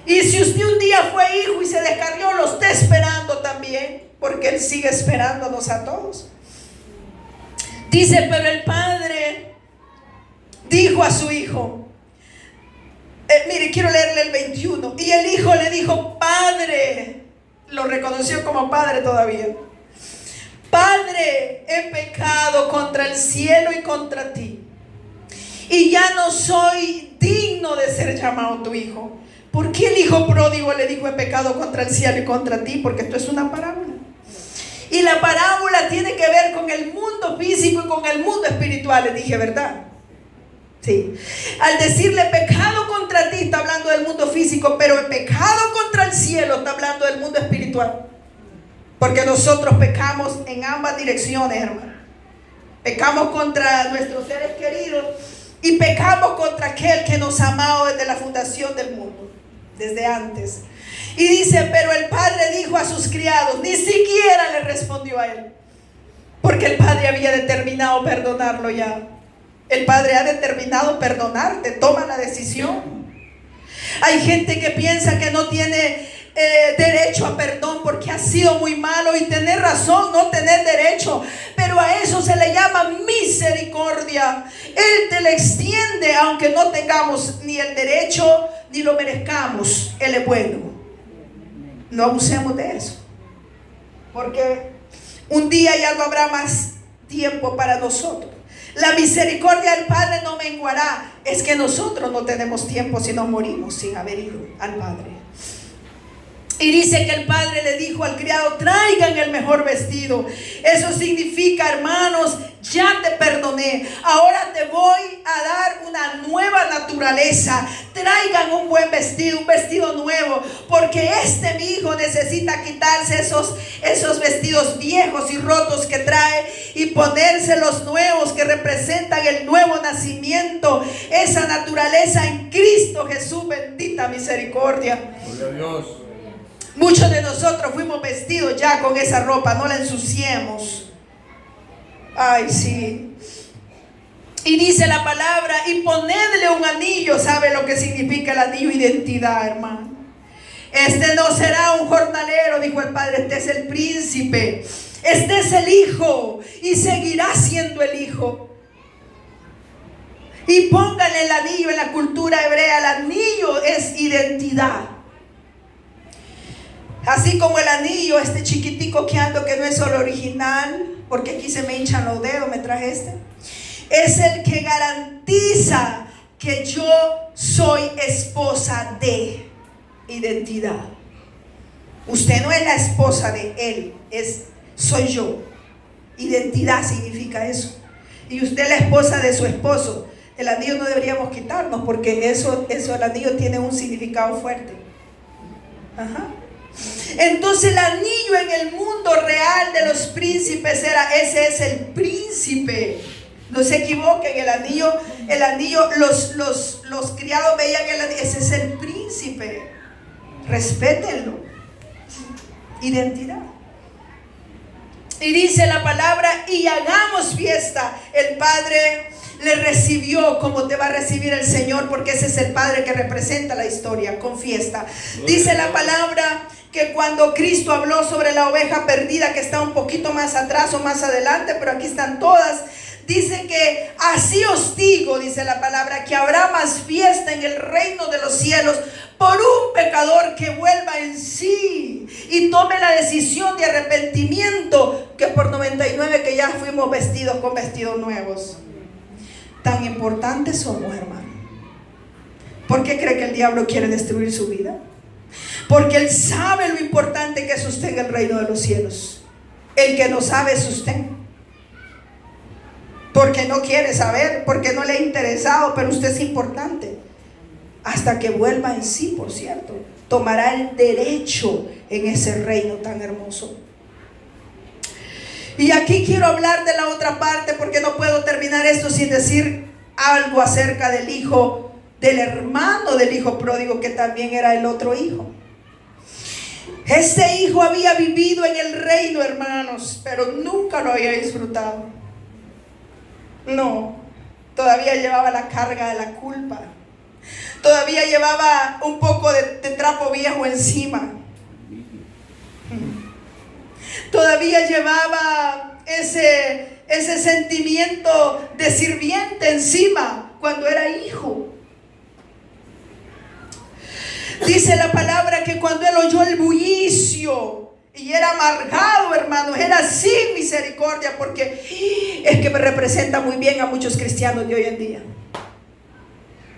Y si usted un día fue hijo y se descarrió, lo está esperando también, porque Él sigue esperándonos a todos. Dice, pero el padre dijo a su hijo, mire, quiero leerle el 21. Y el hijo le dijo, Padre, lo reconoció como padre todavía. Padre, he pecado contra el cielo y contra ti, y ya no soy digno de ser llamado tu hijo. ¿Por qué el hijo pródigo le dijo, he pecado contra el cielo y contra ti? Porque esto es una parábola. Y la parábola tiene que ver con el mundo físico y con el mundo espiritual. Le dije, ¿verdad? Sí. Al decirle pecado contra ti, está hablando del mundo físico, pero el pecado contra el cielo está hablando del mundo espiritual. Porque nosotros pecamos en ambas direcciones, hermano. Pecamos contra nuestros seres queridos y pecamos contra aquel que nos ha amado desde la fundación del mundo, desde antes. Y dice, pero el padre dijo a sus criados, ni siquiera le respondió a él, porque el padre había determinado perdonarlo ya. El padre ha determinado perdonarte, toma la decisión. Hay gente que piensa que no tiene derecho a perdón porque ha sido muy malo, y tener razón, no tener derecho, pero a eso se le llama misericordia. Él te le extiende aunque no tengamos ni el derecho ni lo merezcamos. Él es bueno. No abusemos de eso, porque un día ya no habrá más tiempo para nosotros. La misericordia del Padre no menguará. Es que nosotros no tenemos tiempo si nos morimos sin haber ido al Padre. Y dice que el padre le dijo al criado: traigan el mejor vestido. Eso significa, hermanos, ya te perdoné, ahora te voy a dar una nueva naturaleza. Traigan un buen vestido, un vestido nuevo, porque mi hijo necesita quitarse esos vestidos viejos y rotos que trae y ponerse los nuevos que representan el nuevo nacimiento, esa naturaleza en Cristo Jesús. Bendita misericordia. Gloria a Dios. Muchos de nosotros fuimos vestidos ya con esa ropa, no la ensuciemos. Ay, sí. Y dice la palabra: y ponedle un anillo. ¿Sabe lo que significa el anillo? Identidad, hermano. Este no será un jornalero, dijo el padre, este es el príncipe. Este es el hijo y seguirá siendo el hijo. Y pónganle el anillo. En la cultura hebrea el anillo es identidad. Así como el anillo, este chiquitico que ando, que no es solo original, porque aquí se me hinchan los dedos, me traje este. Es el que garantiza que yo soy esposa de identidad. Usted no es la esposa de él, soy yo. Identidad significa eso. Y usted es la esposa de su esposo. El anillo no deberíamos quitarnos, porque eso el anillo tiene un significado fuerte. Ajá. Entonces el anillo en el mundo real de los príncipes ese es el príncipe. No se equivoquen, el anillo, los criados veían el anillo, ese es el príncipe. Respétenlo. Identidad. Y dice la palabra: y hagamos fiesta. El padre le recibió como te va a recibir el Señor, porque ese es el padre que representa la historia, con fiesta. Dice la palabra que cuando Cristo habló sobre la oveja perdida, que está un poquito más atrás o más adelante, pero aquí están todas, dice que así os digo, dice la palabra, que habrá más fiesta en el reino de los cielos por un pecador que vuelva en sí y tome la decisión de arrepentimiento, que por 99 que ya fuimos vestidos con vestidos nuevos. Tan importantes somos, hermano. ¿Por qué cree que el diablo quiere destruir su vida? Porque él sabe lo importante que es usted en el reino de los cielos. El que no sabe es usted, porque no quiere saber, porque no le ha interesado, pero usted es importante. Hasta que vuelva en sí, por cierto, tomará el derecho en ese reino tan hermoso. Y aquí quiero hablar de la otra parte, porque no puedo terminar esto sin decir algo acerca del hijo, del hermano del hijo pródigo, que también era el otro hijo. Este hijo había vivido en el reino, hermanos, pero nunca lo había disfrutado. No, todavía llevaba la carga de la culpa. Todavía llevaba un poco de trapo viejo encima. Todavía llevaba ese sentimiento de sirviente encima cuando era hijo. Dice la palabra que cuando él oyó el bullicio y era amargado, hermanos, era sin misericordia, porque es que me representa muy bien a muchos cristianos de hoy en día.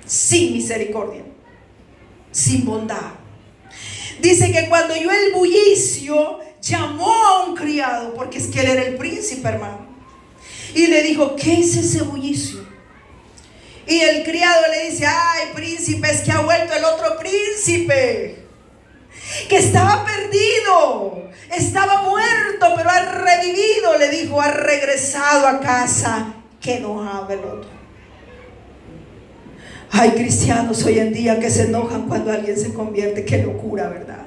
Sin misericordia, sin bondad. Dice que cuando oyó el bullicio, llamó a un criado, porque es que él era el príncipe, hermano, y le dijo: ¿qué es ese bullicio? Y el criado le dice: ay, príncipe, es que ha vuelto el otro príncipe, que estaba perdido, estaba muerto, pero ha revivido. Le dijo: ha regresado a casa, que enojado el otro. Hay cristianos hoy en día que se enojan cuando alguien se convierte. Qué locura, ¿verdad?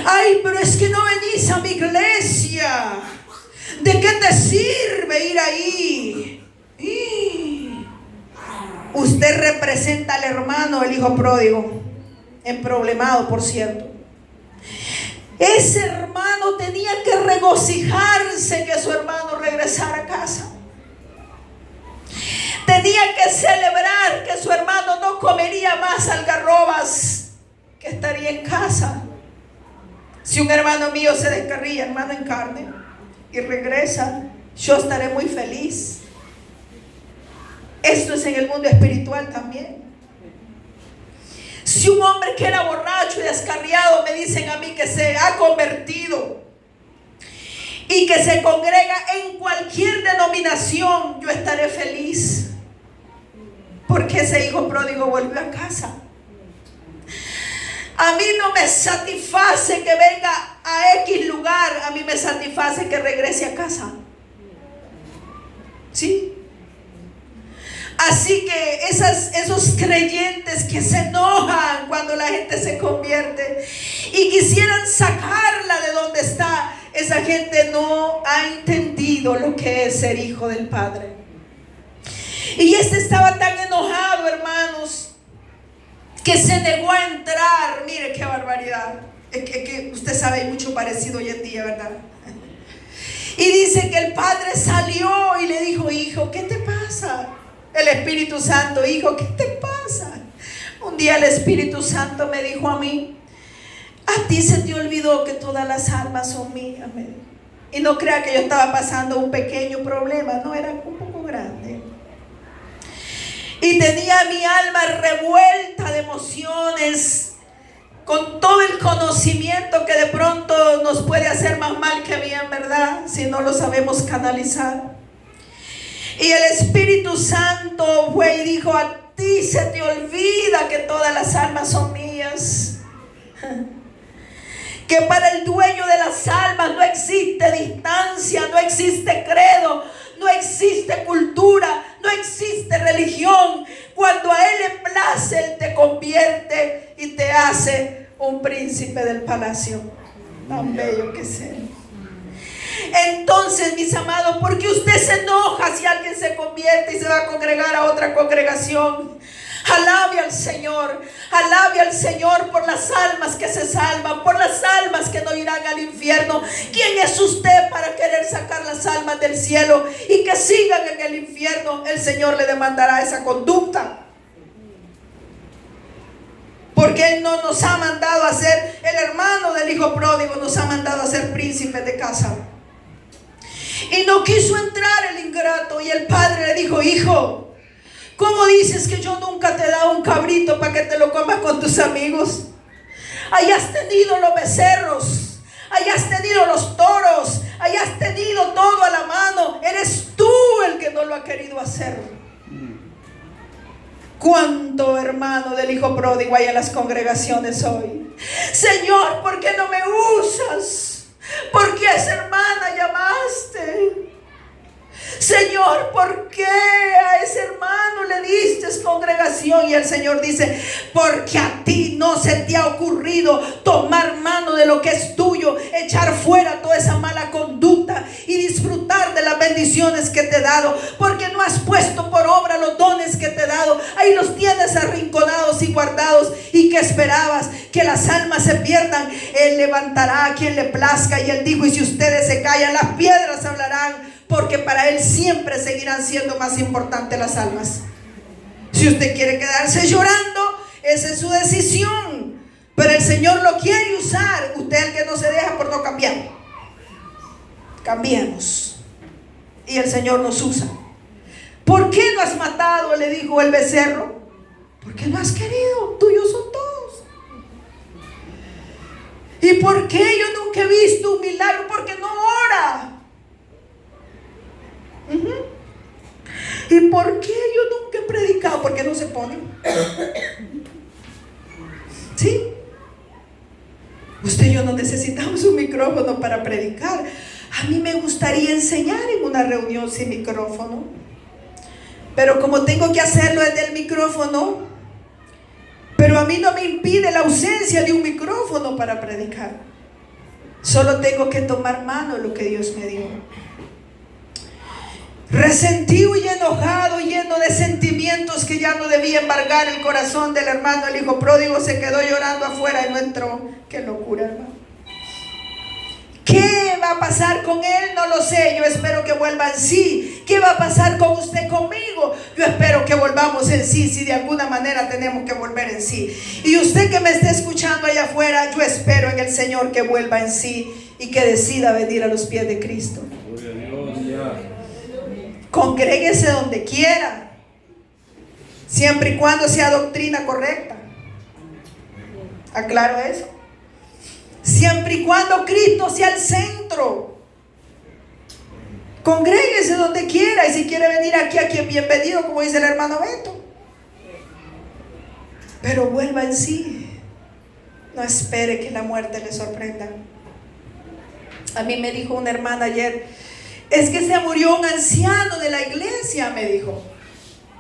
Ay, pero es que no venís a mi iglesia. ¿De qué te sirve ir ahí? Usted representa al hermano, el hijo pródigo, emproblemado, por cierto. Ese hermano tenía que regocijarse que su hermano regresara a casa. Tenía que celebrar que su hermano no comería más algarrobas, que estaría en casa. Si un hermano mío se descarría, hermano en carne, y regresa, yo estaré muy feliz. Esto es en el mundo espiritual también. Si un hombre que era borracho y descarriado, me dicen a mí que se ha convertido y que se congrega en cualquier denominación, yo estaré feliz, porque ese hijo pródigo volvió a casa. A mí no me satisface que venga a X lugar, a mí me satisface que regrese a casa. ¿Sí? Así que esos creyentes que se enojan cuando la gente se convierte y quisieran sacarla de donde está, esa gente no ha entendido lo que es ser hijo del Padre. Y estaba tan enojado, hermanos, que se negó a entrar. Mire qué barbaridad. Es que usted sabe, hay mucho parecido hoy en día, ¿verdad? Y dice que el padre salió y le dijo: hijo, ¿qué te pasa? El Espíritu Santo: hijo, ¿qué te pasa? Un día el Espíritu Santo me dijo a mí: a ti se te olvidó que todas las almas son mías. Y no crea que yo estaba pasando un pequeño problema, no, era un poco grande. Y tenía mi alma revuelta de emociones, con todo el conocimiento que de pronto nos puede hacer más mal que bien, ¿verdad? Si no lo sabemos canalizar. Y el Espíritu Santo fue y dijo: a ti se te olvida que todas las almas son mías. Que para el dueño de las almas no existe distancia, no existe credo, no existe cultura, no existe religión. Cuando a Él le place, Él te convierte y te hace un príncipe del palacio. Tan bello que es Él. Entonces, mis amados, ¿por qué usted se enoja si alguien se convierte y se va a congregar a otra congregación? Alabe al Señor por las almas que se salvan, por las almas que no irán al infierno. ¿Quién es usted para querer sacar las almas del cielo y que sigan en el infierno? El Señor le demandará esa conducta, porque Él no nos ha mandado a ser, el hermano del hijo pródigo nos ha mandado a ser príncipes de casa. Y no quiso entrar el ingrato, y el padre le dijo: hijo, ¿cómo dices que yo nunca te he dado un cabrito para que te lo comas con tus amigos? Ahí has tenido los becerros, ahí has tenido los toros, ahí has tenido todo a la mano. Eres tú el que no lo ha querido hacer. ¿Cuánto hermano del hijo pródigo hay en las congregaciones hoy? Señor, ¿por qué no me usas? ¿Por qué a esa hermana llamaste? Señor, ¿por qué a ese hermano le diste congregación? Y el Señor dice: porque a ti no se te ha ocurrido tomar mano de lo que es tuyo, echar fuera toda esa mala conducta y disfrutar de las bendiciones que te he dado, porque no has puesto por obra los dones que te he dado. Ahí los tienes arrinconados y guardados. ¿Y qué esperabas? Que las almas se pierdan. Él levantará a quien le plazca. Y Él dijo: y si ustedes se callan, las piedras hablarán. Porque para Él siempre seguirán siendo más importantes las almas. Si usted quiere quedarse llorando, esa es su decisión. Pero el Señor lo quiere usar. Usted es el que no se deja por no cambiar. Cambiemos. Y el Señor nos usa. ¿Por qué no has matado?, le dijo el becerro. Porque no has querido. Tuyos son todos. ¿Y por qué yo nunca he visto un milagro? Porque no ora. ¿Y por qué yo nunca he predicado? Porque no se pone. ¿Sí? Usted y yo no necesitamos un micrófono para predicar. A mí me gustaría enseñar en una reunión sin micrófono, pero como tengo que hacerlo desde el micrófono, pero a mí no me impide la ausencia de un micrófono para predicar. Solo tengo que tomar mano de lo que Dios me dio. Resentido y enojado, lleno de sentimientos que ya no debía embargar el corazón del hermano, el hijo pródigo se quedó llorando afuera y no entró. Qué locura, hermano. ¿Qué va a pasar con él? No lo sé. Yo espero que vuelva en sí. ¿Qué va a pasar con usted, conmigo? Yo espero que volvamos en sí, si de alguna manera tenemos que volver en sí. Y usted que me esté escuchando allá afuera, yo espero en el Señor que vuelva en sí y que decida venir a los pies de Cristo. Congréguese donde quiera, siempre y cuando sea doctrina correcta. Aclaro eso. Siempre y cuando Cristo sea el centro. Congréguese donde quiera, y si quiere venir aquí es bienvenido, como dice el hermano Beto. Pero vuelva en sí. No espere que la muerte le sorprenda. A mí me dijo una hermana ayer: es que se murió un anciano de la iglesia, me dijo.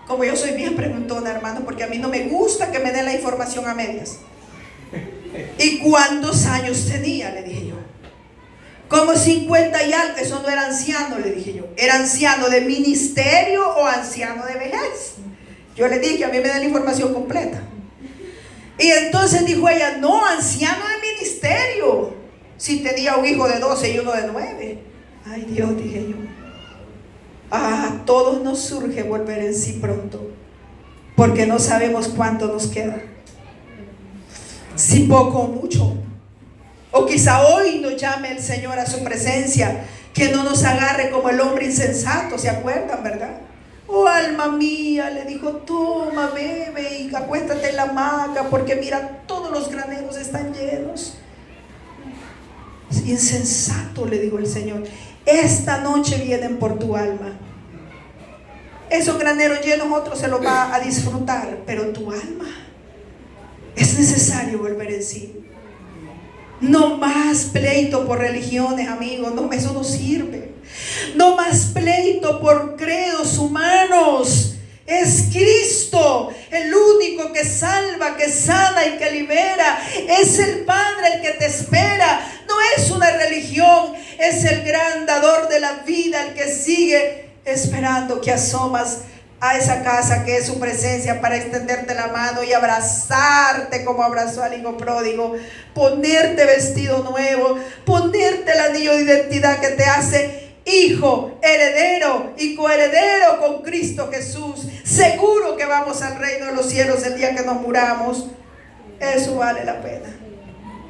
Como yo soy bien preguntona, hermano, porque a mí no me gusta que me den la información a medias. ¿Y cuántos años tenía?, le dije yo. Como 50 y algo. Eso no era anciano, le dije yo. ¿Era anciano de ministerio o anciano de vejez? Yo le dije que a mí me den la información completa. Y entonces dijo ella: no, anciano de ministerio. Si tenía un hijo de 12 y uno de 9. Ay, Dios, dije yo. A todos nos surge volver en sí pronto, porque no sabemos cuánto nos queda. Si poco o mucho. O quizá hoy nos llame el Señor a su presencia, que no nos agarre como el hombre insensato. ¿Se acuerdan, verdad? Oh, alma mía, le dijo: toma, bebe y acuéstate en la hamaca, porque mira, todos los graneros están llenos. Insensato, le dijo el Señor, esta noche vienen por tu alma. Esos graneros llenos otros se los va a disfrutar, pero tu alma, es necesario volver en sí. No más pleito por religiones, amigos. No, eso no sirve. No más pleito por credos humanos. Es Cristo el único que salva, que sana y que libera. Es el Padre el que te espera. No es una religión, es el gran dador de la vida, el que sigue esperando que asomas a esa casa que es su presencia, para extenderte la mano y abrazarte como abrazó al hijo pródigo, ponerte vestido nuevo, ponerte el anillo de identidad que te hace hijo, heredero y coheredero con Cristo Jesús. Seguro que vamos al reino de los cielos el día que nos muramos. Eso vale la pena.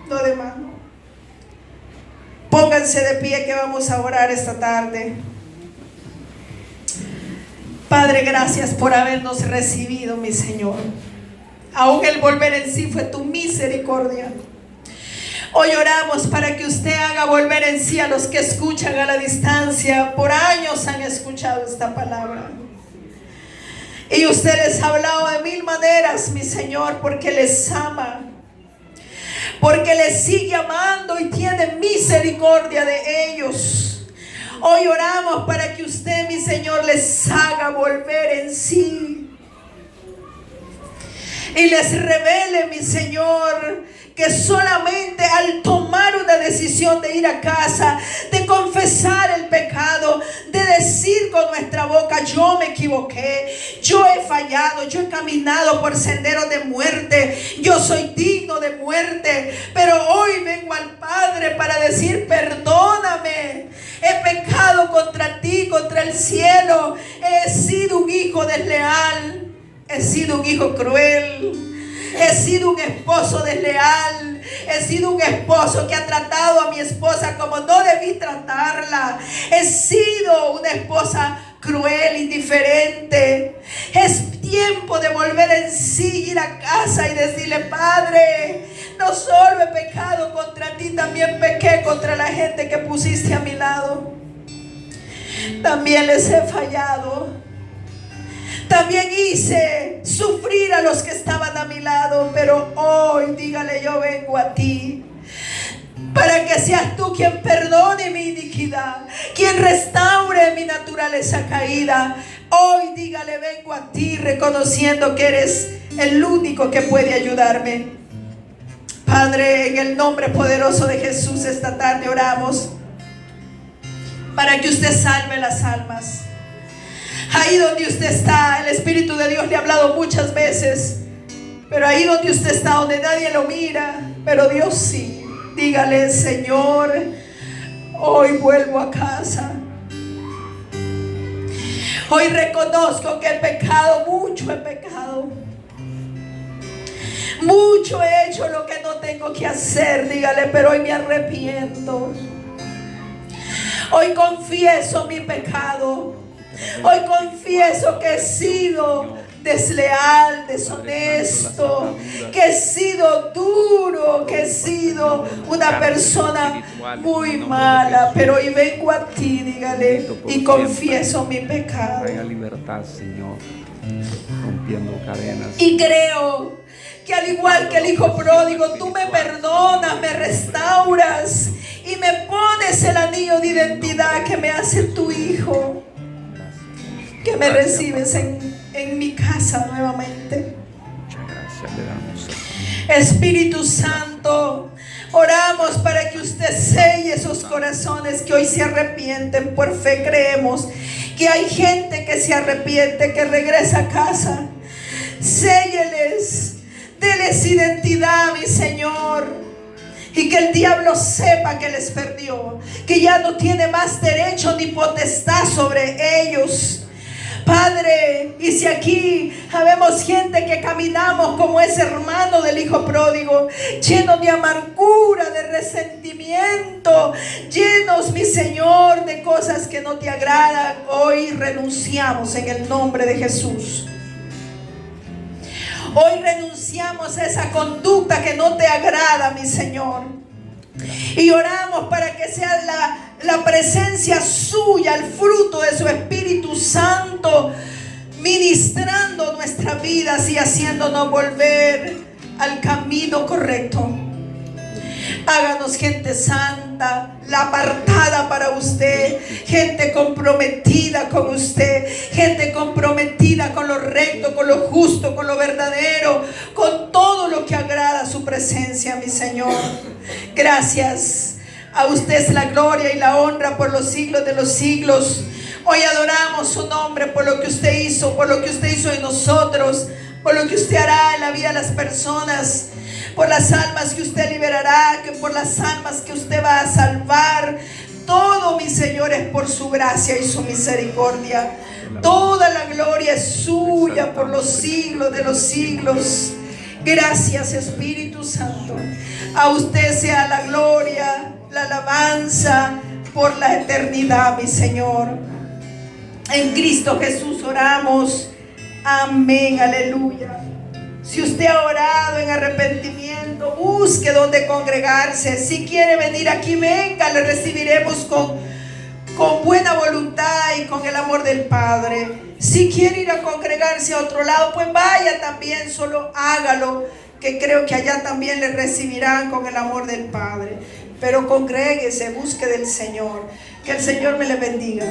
Lo demás no. Pónganse de pie que vamos a orar esta tarde. Padre, gracias por habernos recibido, mi Señor. Aún el volver en sí fue tu misericordia. Hoy oramos para que usted haga volver en sí a los que escuchan a la distancia. Por años han escuchado esta palabra. Y usted les ha hablado de mil maneras, mi Señor, porque les ama. Porque les sigue amando y tiene misericordia de ellos. Hoy oramos para que usted, mi Señor, les haga volver en sí. Y les revele, mi Señor, que solamente al tomar una decisión de ir a casa, de confesar el pecado, de decir con nuestra boca: yo me equivoqué, yo he fallado, yo he caminado por senderos de muerte, yo soy digno de muerte, pero hoy vengo al Padre para decir: perdóname, he pecado contra ti, contra el cielo, he sido un hijo desleal, he sido un hijo cruel, he sido un esposo desleal, he sido un esposo que ha tratado a mi esposa como no debí tratarla, he sido una esposa cruel, indiferente. Es tiempo de volver en sí, ir a casa y decirle: Padre, no solo he pecado contra ti, también pequé contra la gente que pusiste a mi lado. También les he fallado. También hice sufrir a los que estaban a mi lado, pero hoy dígale: yo vengo a ti, para que seas tú quien perdone mi iniquidad, quien restaure mi naturaleza caída. Hoy dígale: vengo a ti, reconociendo que eres el único que puede ayudarme. Padre, en el nombre poderoso de Jesús, esta tarde oramos para que usted salve las almas. Ahí donde usted está, el Espíritu de Dios le ha hablado muchas veces, pero ahí donde usted está, donde nadie lo mira, pero Dios sí, dígale: Señor, hoy vuelvo a casa. Hoy reconozco que he pecado, mucho he pecado, mucho he hecho lo que no tengo que hacer. Dígale: pero hoy me arrepiento. Hoy confieso mi pecado. Hoy confieso que he sido desleal, deshonesto, que he sido duro, que he sido una persona muy mala. Pero hoy vengo a ti, dígale, y confieso mi pecado. Traiga libertad, Señor, rompiendo cadenas. Y creo que al igual que el hijo pródigo, tú me perdonas, me restauras y me pones el anillo de identidad que me hace tu hijo, que me recibes en mi casa nuevamente. Muchas gracias le damos. Espíritu Santo, oramos para que usted selle esos corazones que hoy se arrepienten. Por fe creemos que hay gente que se arrepiente, que regresa a casa. Sélleles, déles identidad, mi Señor, y que el diablo sepa que les perdió, que ya no tiene más derecho ni potestad sobre ellos. Padre, y si aquí habemos gente que caminamos como ese hermano del hijo pródigo, llenos de amargura, de resentimiento, llenos, mi Señor, de cosas que no te agradan, hoy renunciamos en el nombre de Jesús. Hoy renunciamos a esa conducta que no te agrada, mi Señor. Y oramos para que sea la presencia suya, el fruto de su Espíritu Santo, ministrando nuestras vidas y haciéndonos volver al camino correcto. Háganos gente santa, la apartada para usted, gente comprometida con usted, gente comprometida con lo recto, con lo justo, con lo verdadero, con todo lo que agrada su presencia, mi Señor. Gracias. A usted es la gloria y la honra por los siglos de los siglos. Hoy adoramos su nombre por lo que usted hizo, por lo que usted hizo en nosotros, por lo que usted hará en la vida de las personas, por las almas que usted liberará, que por las almas que usted va a salvar. Todo, mi Señor, es por su gracia y su misericordia. Toda la gloria es suya por los siglos de los siglos. Gracias, Espíritu Santo. A usted sea la gloria, la alabanza por la eternidad, mi Señor. En Cristo Jesús oramos. Amén, aleluya. Si usted ha orado en arrepentimiento, busque donde congregarse. Si quiere venir aquí, venga, le recibiremos con buena voluntad y con el amor del Padre. Si quiere ir a congregarse a otro lado, pues vaya también, solo hágalo, que creo que allá también le recibirán con el amor del Padre. Pero congréguese, busque del Señor. Que el Señor me le bendiga.